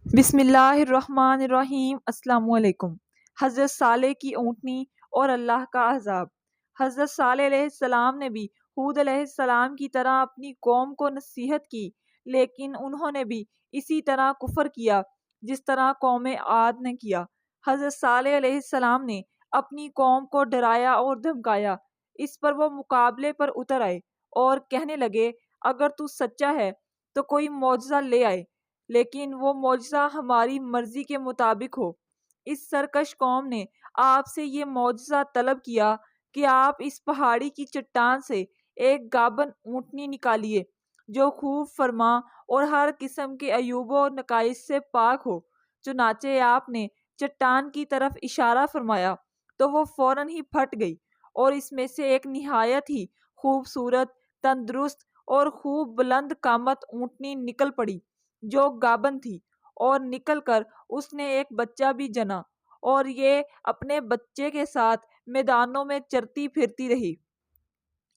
بسم اللہ الرحمن الرحیم۔ السلام علیکم۔ حضرت صالح کی اونٹنی اور اللہ کا عذاب۔ حضرت صالح علیہ السلام نے بھی ہود علیہ السلام کی طرح اپنی قوم کو نصیحت کی، لیکن انہوں نے بھی اسی طرح کفر کیا جس طرح قوم عاد نے کیا۔ حضرت صالح علیہ السلام نے اپنی قوم کو ڈرایا اور دھمکایا، اس پر وہ مقابلے پر اتر آئے اور کہنے لگے اگر تو سچا ہے تو کوئی معجزہ لے آئے، لیکن وہ معجزہ ہماری مرضی کے مطابق ہو۔ اس سرکش قوم نے آپ سے یہ معجزہ طلب کیا کہ آپ اس پہاڑی کی چٹان سے ایک گابن اونٹنی نکالیے جو خوب فرما اور ہر قسم کے عیوب و نقائص سے پاک ہو۔ چنانچہ آپ نے چٹان کی طرف اشارہ فرمایا تو وہ فوراً ہی پھٹ گئی، اور اس میں سے ایک نہایت ہی خوبصورت، تندرست اور خوب بلند قامت اونٹنی نکل پڑی جو گابن تھی، اور نکل کر اس نے ایک بچہ بھی جنا، اور یہ اپنے بچے کے ساتھ میدانوں میں چرتی پھرتی رہی۔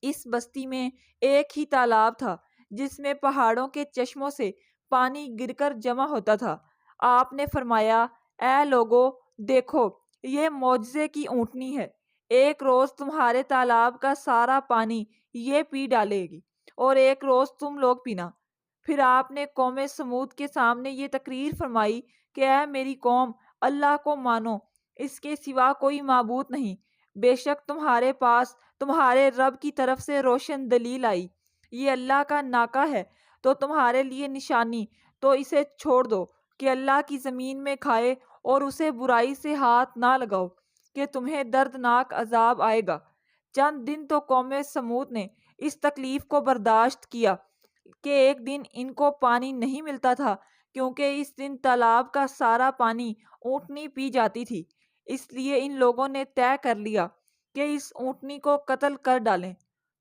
اس بستی میں ایک ہی تالاب تھا جس میں پہاڑوں کے چشموں سے پانی گر کر جمع ہوتا تھا۔ آپ نے فرمایا اے لوگو، دیکھو یہ معجزے کی اونٹنی ہے، ایک روز تمہارے تالاب کا سارا پانی یہ پی ڈالے گی اور ایک روز تم لوگ پینا۔ پھر آپ نے قوم سمود کے سامنے یہ تقریر فرمائی کہ اے میری قوم، اللہ کو مانو، اس کے سوا کوئی معبود نہیں۔ بے شک تمہارے پاس تمہارے رب کی طرف سے روشن دلیل آئی، یہ اللہ کا ناکہ ہے تو تمہارے لیے نشانی، تو اسے چھوڑ دو کہ اللہ کی زمین میں کھائے، اور اسے برائی سے ہاتھ نہ لگاؤ کہ تمہیں دردناک عذاب آئے گا۔ چند دن تو قوم سمود نے اس تکلیف کو برداشت کیا کہ ایک دن ان کو پانی نہیں ملتا تھا، کیونکہ اس دن تالاب کا سارا پانی اونٹنی پی جاتی تھی۔ اس لیے ان لوگوں نے طے کر لیا کہ اس اونٹنی کو قتل کر ڈالیں۔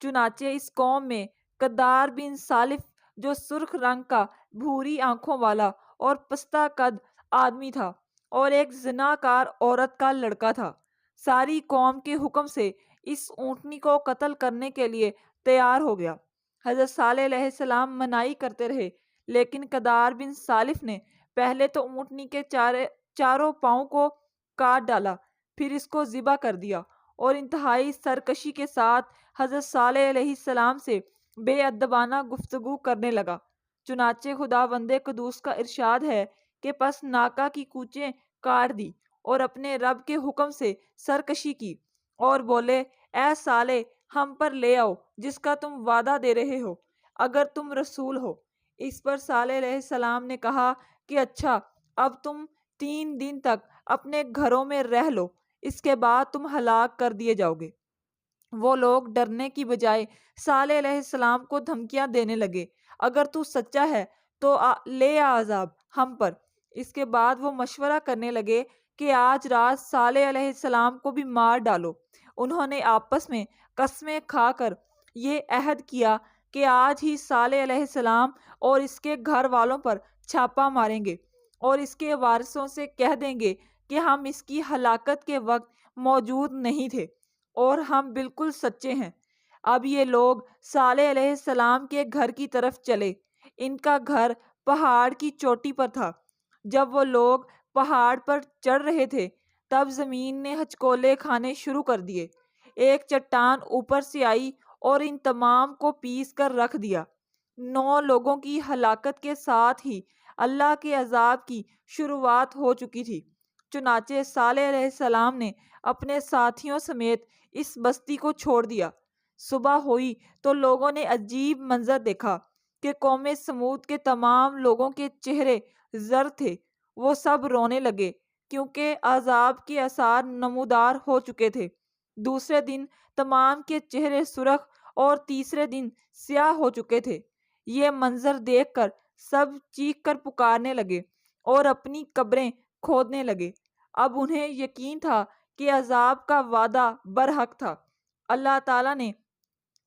چنانچہ اس قوم میں قدار بن سالف، جو سرخ رنگ کا، بھوری آنکھوں والا اور پستہ قد آدمی تھا، اور ایک زناکار عورت کا لڑکا تھا، ساری قوم کے حکم سے اس اونٹنی کو قتل کرنے کے لیے تیار ہو گیا۔ حضرت صالح علیہ السلام منائی کرتے رہے، لیکن قدار بن سالف نے پہلے تو اونٹنی کے چاروں پاؤں کو کاٹ ڈالا، پھر اس کو ذبح کر دیا، اور انتہائی سرکشی کے ساتھ حضرت صالح علیہ السلام سے بے ادبانہ گفتگو کرنے لگا۔ چنانچہ خداوند قدوس کا ارشاد ہے کہ پس ناکہ کی کوچیں کاٹ دی اور اپنے رب کے حکم سے سرکشی کی، اور بولے اے صالح، ہم پر لے آؤ جس کا تم وعدہ دے رہے ہو، اگر تم رسول ہو۔ اس پر صالح علیہ السلام نے کہا کہ اچھا، اب تم 3 دن تک اپنے گھروں میں رہ لو، اس کے بعد تم ہلاک کر دیے جاؤ گے۔ وہ لوگ ڈرنے کی بجائے صالح علیہ السلام کو دھمکیاں دینے لگے، اگر تو سچا ہے تو لے آ عذاب ہم پر۔ اس کے بعد وہ مشورہ کرنے لگے کہ آج رات صالح علیہ السلام کو بھی مار ڈالو۔ انہوں نے آپس میں قسمیں کھا کر یہ عہد کیا کہ آج ہی صالح علیہ السلام اور اس کے گھر والوں پر چھاپا ماریں گے، اور اس کے وارثوں سے کہہ دیں گے کہ ہم اس کی ہلاکت کے وقت موجود نہیں تھے اور ہم بالکل سچے ہیں۔ اب یہ لوگ صالح علیہ السلام کے گھر کی طرف چلے۔ ان کا گھر پہاڑ کی چوٹی پر تھا۔ جب وہ لوگ پہاڑ پر چڑھ رہے تھے تب زمین نے ہچکولے کھانے شروع کر دیے۔ ایک چٹان اوپر سے آئی اور ان تمام کو پیس کر رکھ دیا۔ 9 لوگوں کی ہلاکت کے ساتھ ہی اللہ کے عذاب کی شروعات ہو چکی تھی۔ چنانچہ صالح علیہ السلام نے اپنے ساتھیوں سمیت اس بستی کو چھوڑ دیا۔ صبح ہوئی تو لوگوں نے عجیب منظر دیکھا کہ قوم سمود کے تمام لوگوں کے چہرے زرد تھے، وہ سب رونے لگے کیونکہ عذاب کے آثار نمودار ہو چکے تھے۔ دوسرے دن تمام کے چہرے سرخ اور تیسرے دن سیاہ ہو چکے تھے۔ یہ منظر دیکھ کر سب چیخ کر پکارنے لگے اور اپنی قبریں کھودنے لگے۔ اب انہیں یقین تھا کہ عذاب کا وعدہ برحق تھا۔ اللہ تعالیٰ نے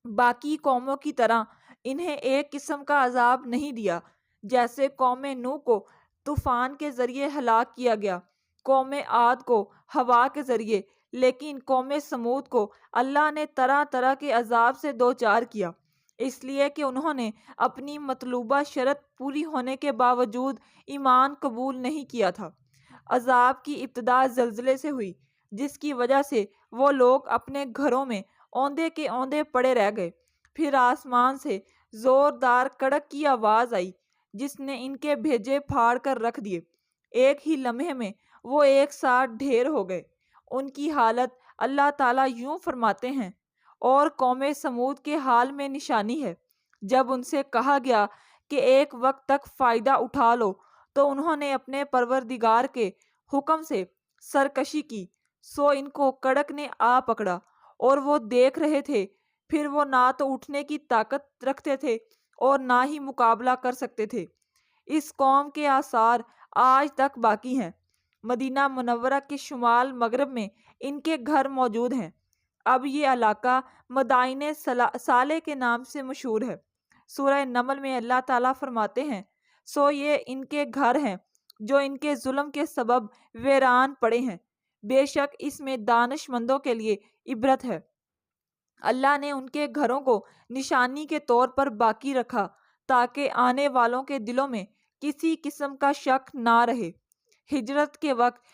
باقی قوموں کی طرح انہیں ایک قسم کا عذاب نہیں دیا، جیسے قوم نوح کو طوفان کے ذریعے ہلاک کیا گیا، قوم عاد کو ہوا کے ذریعے، لیکن قوم سمود کو اللہ نے طرح طرح کے عذاب سے دوچار کیا۔ اس لیے کہ انہوں نے اپنی مطلوبہ شرط پوری ہونے کے باوجود ایمان قبول نہیں کیا تھا۔ عذاب کی ابتدا زلزلے سے ہوئی، جس کی وجہ سے وہ لوگ اپنے گھروں میں اوندے کے اوندے پڑے رہ گئے۔ پھر آسمان سے زوردار کڑک کی آواز آئی جس نے ان کے بھیجے پھاڑ کر رکھ دیے۔ ایک ہی لمحے میں وہ ایک ساتھ ڈھیر ہو گئے۔ ان کی حالت اللہ تعالیٰ یوں فرماتے ہیں، اور قوم سمود کے حال میں نشانی ہے۔ جب ان سے کہا گیا کہ ایک وقت تک فائدہ اٹھا لو تو انہوں نے اپنے پروردگار کے حکم سے سرکشی کی، سو ان کو کڑک نے آ پکڑا اور وہ دیکھ رہے تھے۔ پھر وہ نہ تو اٹھنے کی طاقت رکھتے تھے اور نہ ہی مقابلہ کر سکتے تھے۔ اس قوم کے آثار آج تک باقی ہیں۔ مدینہ منورہ کے شمال مغرب میں ان کے گھر موجود ہیں۔ اب یہ علاقہ مدائن صالح کے نام سے مشہور ہے۔ سورہ نمل میں اللہ تعالیٰ فرماتے ہیں، سو یہ ان کے گھر ہیں جو ان کے ظلم کے سبب ویران پڑے ہیں، بے شک اس میں دانش مندوں کے لیے عبرت ہے۔ اللہ نے ان کے گھروں کو نشانی کے طور پر باقی رکھا تاکہ آنے والوں کے دلوں میں کسی قسم کا شک نہ رہے۔ ہجرت کے وقت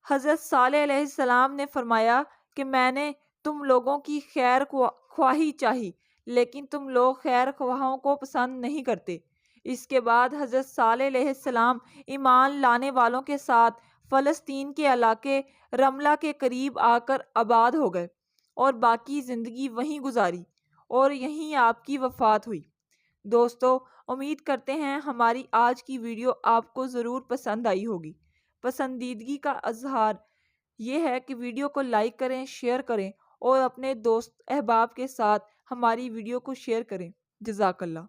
حضرت صالح علیہ السلام نے فرمایا کہ میں نے تم لوگوں کی خیر خواہی چاہی، لیکن تم لوگ خیر خواہوں کو پسند نہیں کرتے۔ اس کے بعد حضرت صالح علیہ السلام ایمان لانے والوں کے ساتھ فلسطین کے علاقے رملہ کے قریب آ کر آباد ہو گئے اور باقی زندگی وہیں گزاری، اور یہیں آپ کی وفات ہوئی۔ دوستو، امید کرتے ہیں ہماری آج کی ویڈیو آپ کو ضرور پسند آئی ہوگی۔ پسندیدگی کا اظہار یہ ہے کہ ویڈیو کو لائک کریں، شیئر کریں اور اپنے دوست احباب کے ساتھ ہماری ویڈیو کو شیئر کریں۔ جزاک اللہ۔